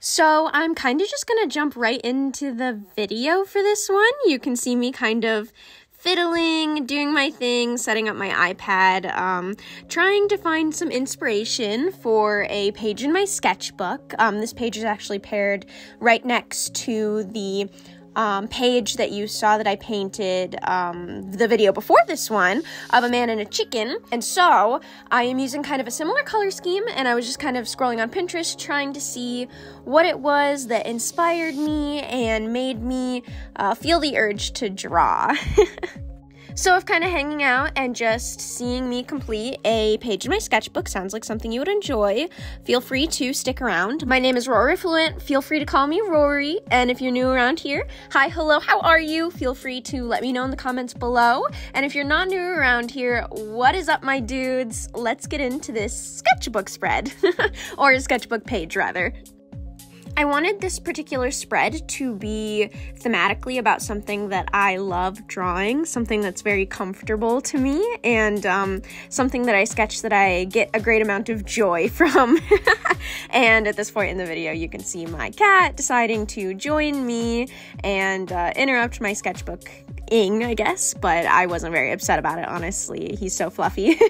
So I'm kind of just gonna jump right into the video for this one. You can see me kind of fiddling, doing my thing, setting up my iPad, trying to find some inspiration for a page in my sketchbook. This page is actually paired right next to the page that you saw that I painted the video before this one of a man and a chicken. And so I am using kind of a similar color scheme, and I was just kind of scrolling on Pinterest trying to see what it was that inspired me and made me feel the urge to draw. So if kind of hanging out and just seeing me complete a page in my sketchbook sounds like something you would enjoy, feel free to stick around. My name is Rory Fluent. Feel free to call me Rory. And if you're new around here, hi, hello, how are you? Feel free to let me know in the comments below. And if you're not new around here, what is up, my dudes? Let's get into this sketchbook spread, or a sketchbook page, rather. I wanted this particular spread to be thematically about something that I love drawing, something that's very comfortable to me, and something that I sketch that I get a great amount of joy from. And at this point in the video, you can see my cat deciding to join me and interrupt my sketchbook-ing, I guess, but I wasn't very upset about it, honestly. He's so fluffy.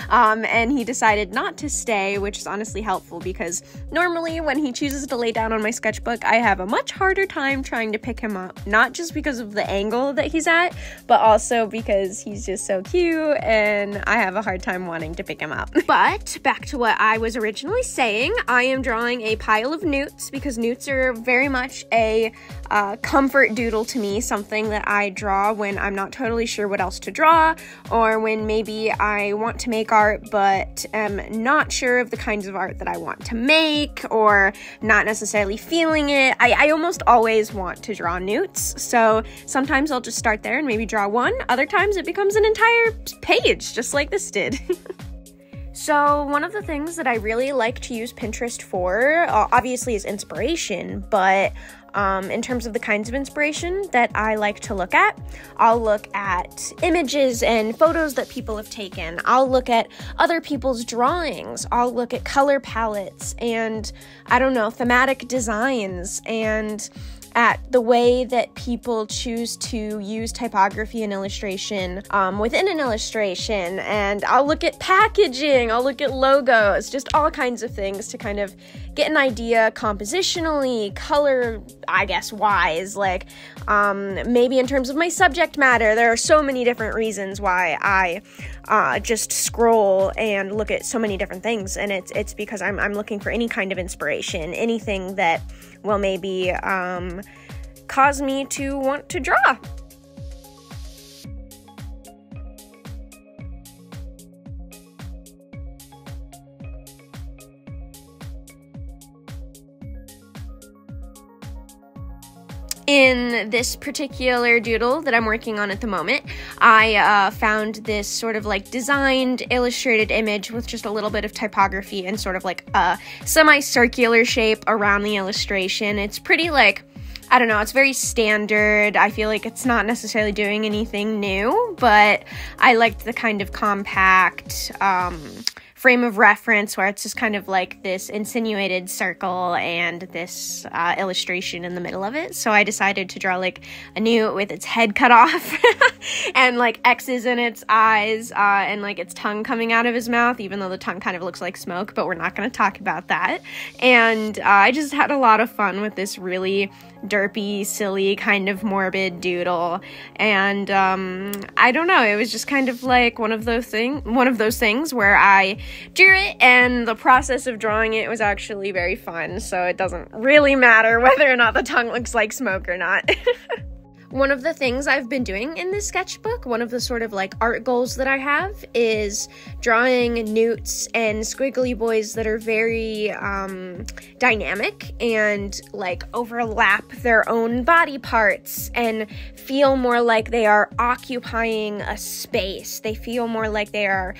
And he decided not to stay, which is honestly helpful because normally when he chooses to lay down on my sketchbook, I have a much harder time trying to pick him up, not just because of the angle that he's at, but also because he's just so cute and I have a hard time wanting to pick him up. But back to what I was originally saying, I am drawing a pile of newts because newts are very much a comfort doodle to me, something that I draw when I'm not totally sure what else to draw, or when maybe I want to make art but am not sure of the kinds of art that I want to make, or not necessarily feeling it. I almost always want to draw newts, so sometimes I'll just start there and maybe draw one. Other times it becomes an entire page, just like this did. So one of the things that I really like to use Pinterest for, obviously, is inspiration, but in terms of the kinds of inspiration that I like to look at, I'll look at images and photos that people have taken. I'll look at other people's drawings. I'll look at color palettes and, I don't know, thematic designs, and at the way that people choose to use typography and illustration within an illustration. And I'll look at packaging, I'll look at logos, just all kinds of things to kind of get an idea compositionally, color, I guess, wise, like maybe in terms of my subject matter. There are so many different reasons why I just scroll and look at so many different things, and it's because I'm looking for any kind of inspiration, anything that will maybe cause me to want to draw. In this particular doodle that I'm working on at the moment, I found this sort of like designed, illustrated image with just a little bit of typography and sort of like a semicircular shape around the illustration. It's pretty, like, I don't know, it's very standard. I feel like it's not necessarily doing anything new, but I liked the kind of compact frame of reference where it's just kind of like this insinuated circle and this illustration in the middle of it. So I decided to draw like a newt with its head cut off and like X's in its eyes and like its tongue coming out of his mouth, even though the tongue kind of looks like smoke, but we're not going to talk about that. And I just had a lot of fun with this really derpy, silly, kind of morbid doodle. And I don't know, it was just kind of like one of those things where I drew it, and the process of drawing it was actually very fun, so it doesn't really matter whether or not the tongue looks like smoke or not. One of the things I've been doing in this sketchbook, one of the sort of like art goals that I have, is drawing newts and squiggly boys that are very dynamic and like overlap their own body parts and feel more like they are occupying a space. They feel more like they are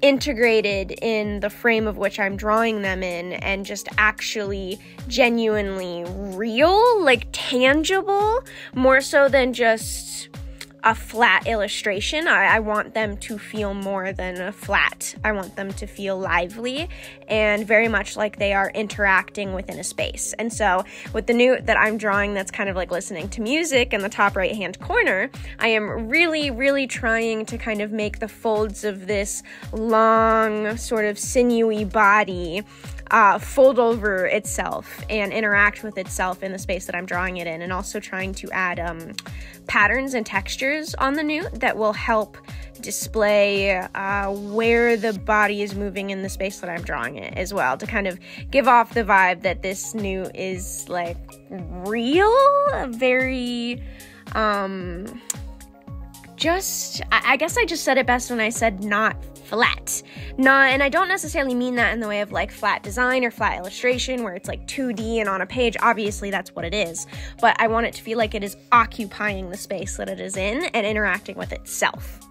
integrated in the frame of which I'm drawing them in, and just actually genuinely real, like tangible, more so than just a flat illustration. I want them to feel more than a flat. I want them to feel lively and very much like they are interacting within a space. And so with the newt that I'm drawing that's kind of like listening to music in the top right hand corner, I am really trying to kind of make the folds of this long sort of sinewy body fold over itself and interact with itself in the space that I'm drawing it in, and also trying to add patterns and textures on the newt that will help display where the body is moving in the space that I'm drawing it as well, to kind of give off the vibe that this newt is like real, very I guess I just said it best when I said not flat. And I don't necessarily mean that in the way of like flat design or flat illustration where it's like 2D and on a page. Obviously that's what it is, but I want it to feel like it is occupying the space that it is in and interacting with itself.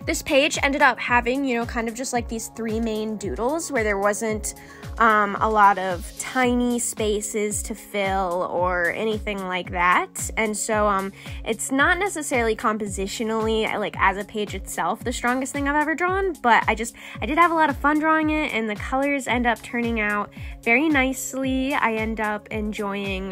This page ended up having, kind of just like these 3 main doodles where there wasn't a lot of tiny spaces to fill or anything like that. And so it's not necessarily compositionally, like as a page itself, the strongest thing I've ever drawn, but I did have a lot of fun drawing it, and the colors end up turning out very nicely. I end up enjoying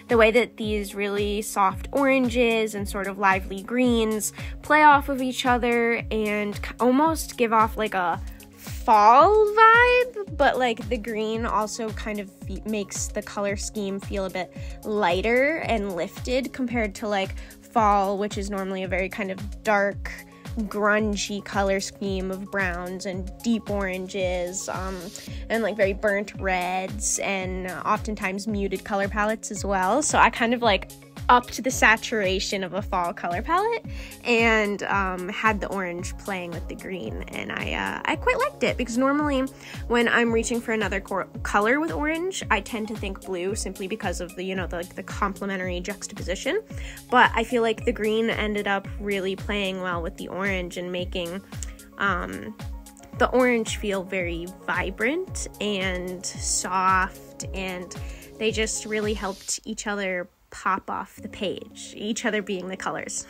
the way that these really soft oranges and sort of lively greens play off of each other and almost give off like a fall vibe, but like the green also kind of makes the color scheme feel a bit lighter and lifted compared to like fall, which is normally a very kind of dark, grungy color scheme of browns and deep oranges, and like very burnt reds, and oftentimes muted color palettes as well. So I kind of like upped the saturation of a fall color palette and had the orange playing with the green, and I quite liked it, because normally when I'm reaching for another color with orange, I tend to think blue simply because of the the complementary juxtaposition, but I feel like the green ended up really playing well with the orange and making the orange feel very vibrant and soft, and they just really helped each other pop off the page, each other being the colors.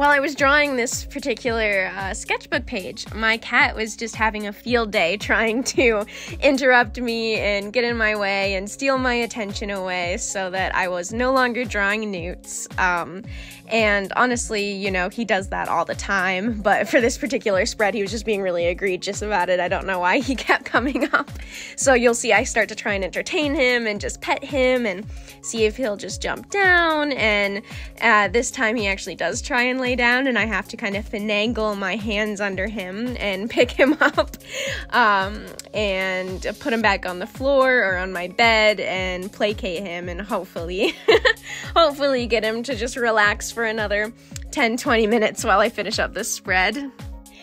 While I was drawing this particular sketchbook page, my cat was just having a field day trying to interrupt me and get in my way and steal my attention away so that I was no longer drawing newts. And honestly, you know, he does that all the time, but for this particular spread, he was just being really egregious about it. I don't know why he kept coming up. So you'll see I start to try and entertain him and just pet him and see if he'll just jump down. And this time he actually does try and lay down, and I have to kind of finagle my hands under him and pick him up and put him back on the floor or on my bed and placate him and hopefully get him to just relax for another 10-20 minutes while I finish up this spread.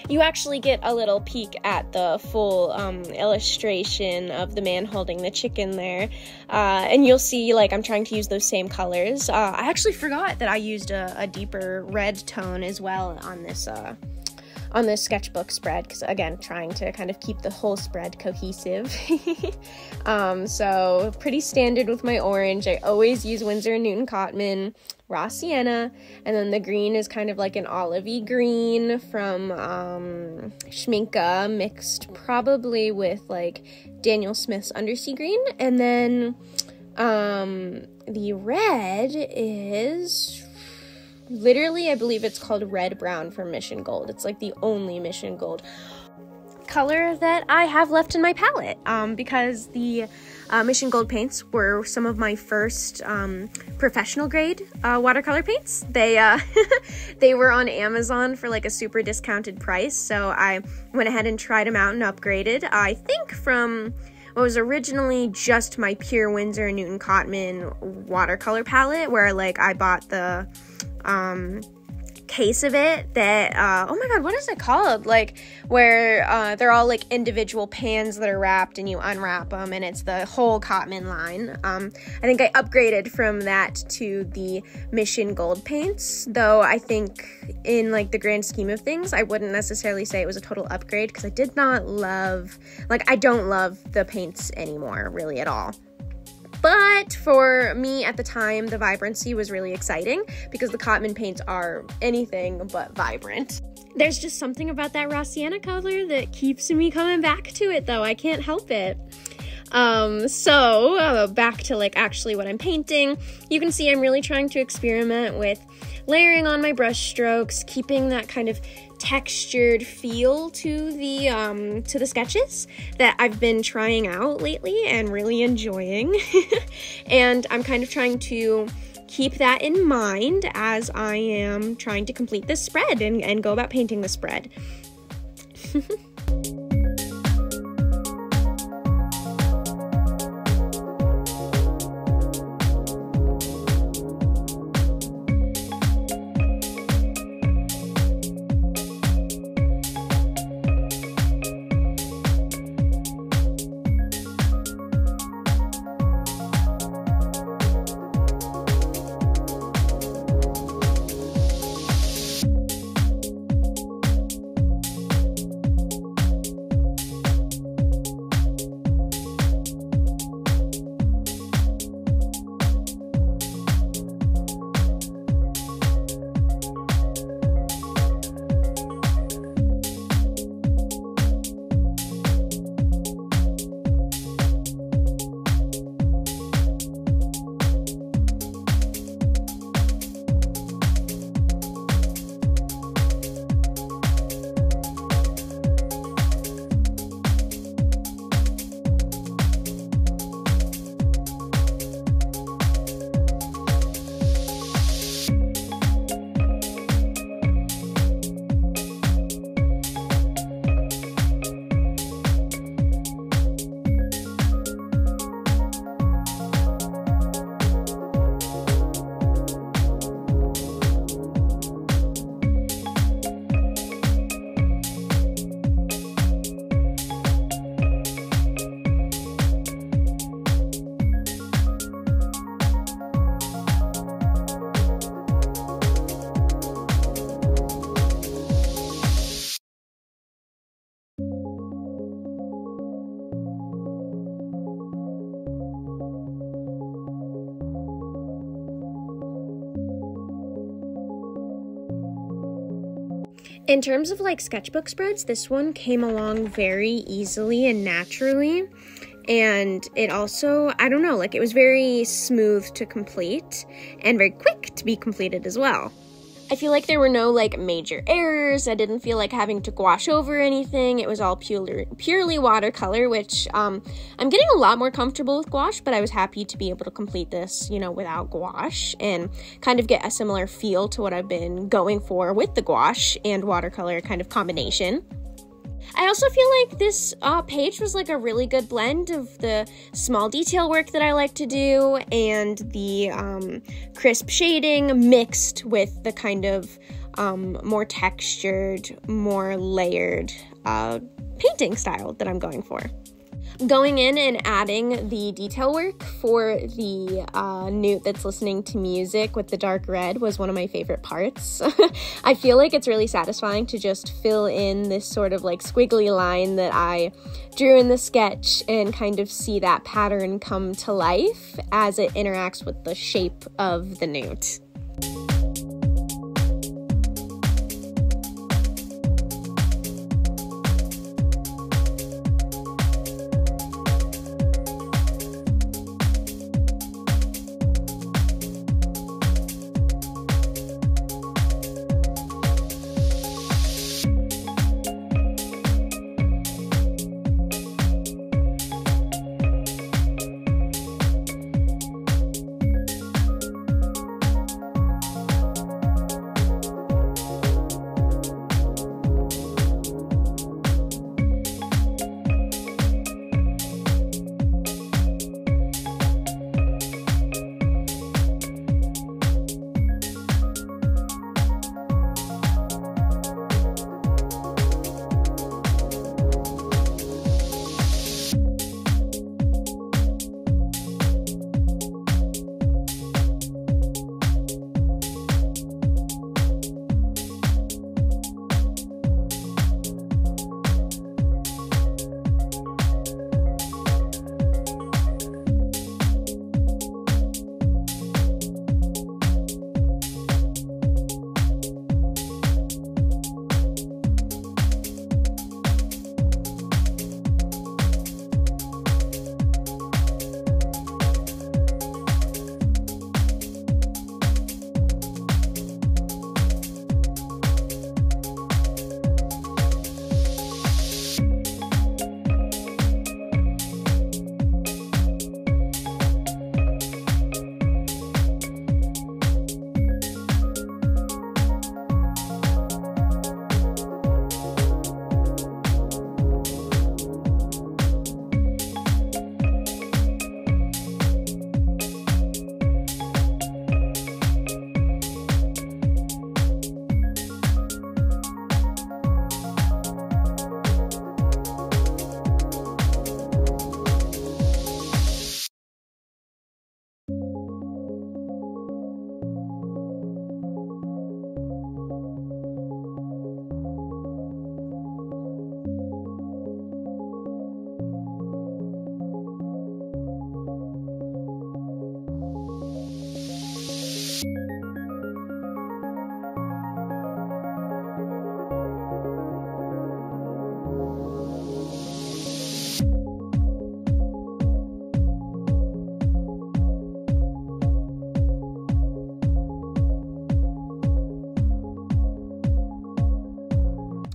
You actually get a little peek at the full illustration of the man holding the chicken there, and you'll see, like, I'm trying to use those same colors. I actually forgot that I used a deeper red tone as well on this sketchbook spread, because again, trying to kind of keep the whole spread cohesive. So pretty standard with my orange. I always use Winsor & Newton Cotman, raw sienna, and then the green is kind of like an olivey green from Schminke, mixed probably with like Daniel Smith's Undersea Green, and then the red is literally, I believe it's called Red Brown from Mission Gold. It's like the only Mission Gold color that I have left in my palette, because the Mission Gold paints were some of my first professional grade watercolor paints. They they were on Amazon for like a super discounted price, so I went ahead and tried them out and upgraded. I think from what was originally just my pure Winsor & Newton Cotman watercolor palette, where like I bought the case of it that oh my god, what is it called, like where they're all like individual pans that are wrapped and you unwrap them and it's the whole Cotman line. I think I upgraded from that to the Mission Gold paints, though I think in like the grand scheme of things I wouldn't necessarily say it was a total upgrade, because I did not love, like I don't love the paints anymore really at all. But for me at the time, the vibrancy was really exciting because the Cotman paints are anything but vibrant. There's just something about that raw sienna color that keeps me coming back to it, though. I can't help it. So back to like actually what I'm painting. You can see I'm really trying to experiment with layering on my brush strokes, keeping that kind of textured feel to the sketches that I've been trying out lately and really enjoying. And I'm kind of trying to keep that in mind as I am trying to complete this spread and go about painting the spread. In terms of like sketchbook spreads, this one came along very easily and naturally. And it also, I don't know, like it was very smooth to complete and very quick to be completed as well. I feel like there were no like major errors. I didn't feel like having to gouache over anything. It was all purely watercolor, which I'm getting a lot more comfortable with gouache, but I was happy to be able to complete this, without gouache and kind of get a similar feel to what I've been going for with the gouache and watercolor kind of combination. I also feel like this page was like a really good blend of the small detail work that I like to do and the crisp shading mixed with the kind of more textured, more layered painting style that I'm going for. Going in and adding the detail work for the newt that's listening to music with the dark red was one of my favorite parts. I feel like it's really satisfying to just fill in this sort of like squiggly line that I drew in the sketch and kind of see that pattern come to life as it interacts with the shape of the newt.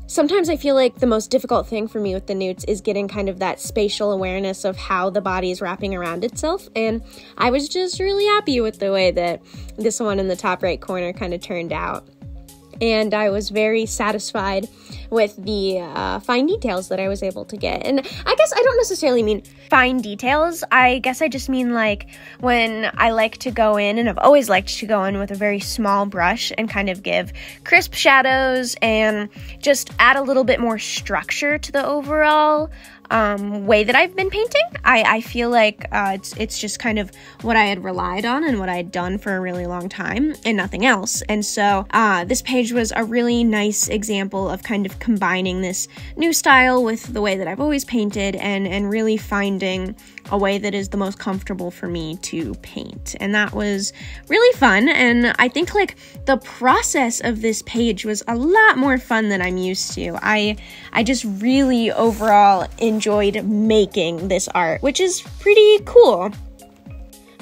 Sometimes I feel like the most difficult thing for me with the newts is getting kind of that spatial awareness of how the body is wrapping around itself, and I was just really happy with the way that this one in the top right corner kind of turned out. And I was very satisfied with the fine details that I was able to get. And I guess I don't necessarily mean fine details. I guess I just mean like when I like to go in, and I've always liked to go in with a very small brush and kind of give crisp shadows and just add a little bit more structure to the overall way that I've been painting. I feel like it's just kind of what I had relied on and what I had done for a really long time and nothing else. And so this page was a really nice example of kind of combining this new style with the way that I've always painted and really finding a way that is the most comfortable for me to paint. And that was really fun. And I think like the process of this page was a lot more fun than I'm used to. I just really overall enjoyed making this art, which is pretty cool.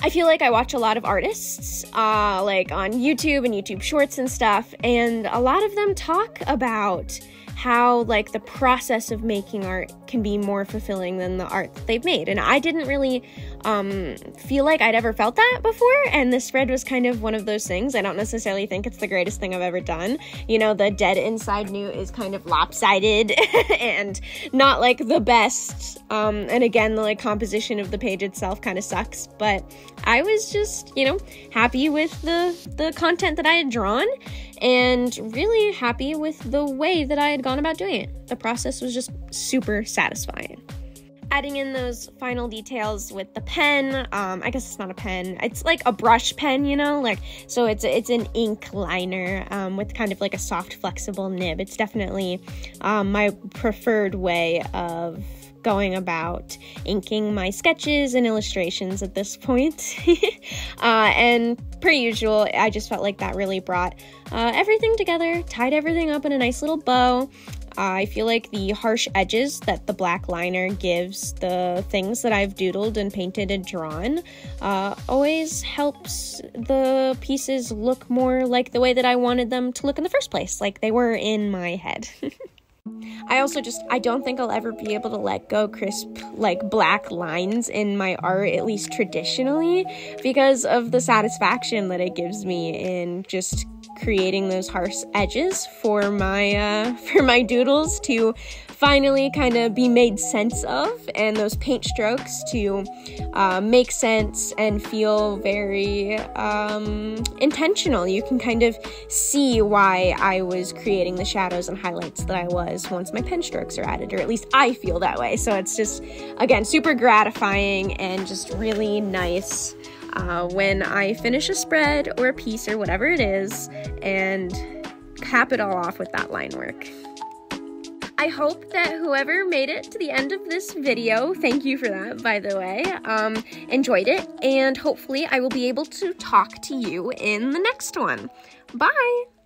I feel like I watch a lot of artists, like on YouTube and YouTube Shorts and stuff, and a lot of them talk about how like the process of making art can be more fulfilling than the art that they've made. And I didn't really feel like I'd ever felt that before, and this spread was kind of one of those things. I don't necessarily think it's the greatest thing I've ever done. You know, the dead inside newt is kind of lopsided and not like the best. And again, the like composition of the page itself kind of sucks, but I was just, you know, happy with the content that I had drawn and really happy with the way that I had gone about doing it. The process was just super satisfying. Adding in those final details with the pen, I guess it's not a pen, it's like a brush pen, you know, like, so it's an ink liner with kind of like a soft, flexible nib. It's definitely my preferred way of going about inking my sketches and illustrations at this point. And per usual, I just felt like that really brought everything together, tied everything up in a nice little bow. I feel like the harsh edges that the black liner gives the things that I've doodled and painted and drawn always helps the pieces look more like the way that I wanted them to look in the first place, like they were in my head. I don't think I'll ever be able to let go crisp, like, black lines in my art, at least traditionally, because of the satisfaction that it gives me in just creating those harsh edges for my doodles to finally kind of be made sense of, and those paint strokes to make sense and feel very intentional. You can kind of see why I was creating the shadows and highlights that I was once my pen strokes are added, or at least I feel that way. So it's just, again, super gratifying and just really nice when I finish a spread or a piece or whatever it is and cap it all off with that line work. I hope that whoever made it to the end of this video, thank you for that, by the way, enjoyed it, and hopefully I will be able to talk to you in the next one. Bye!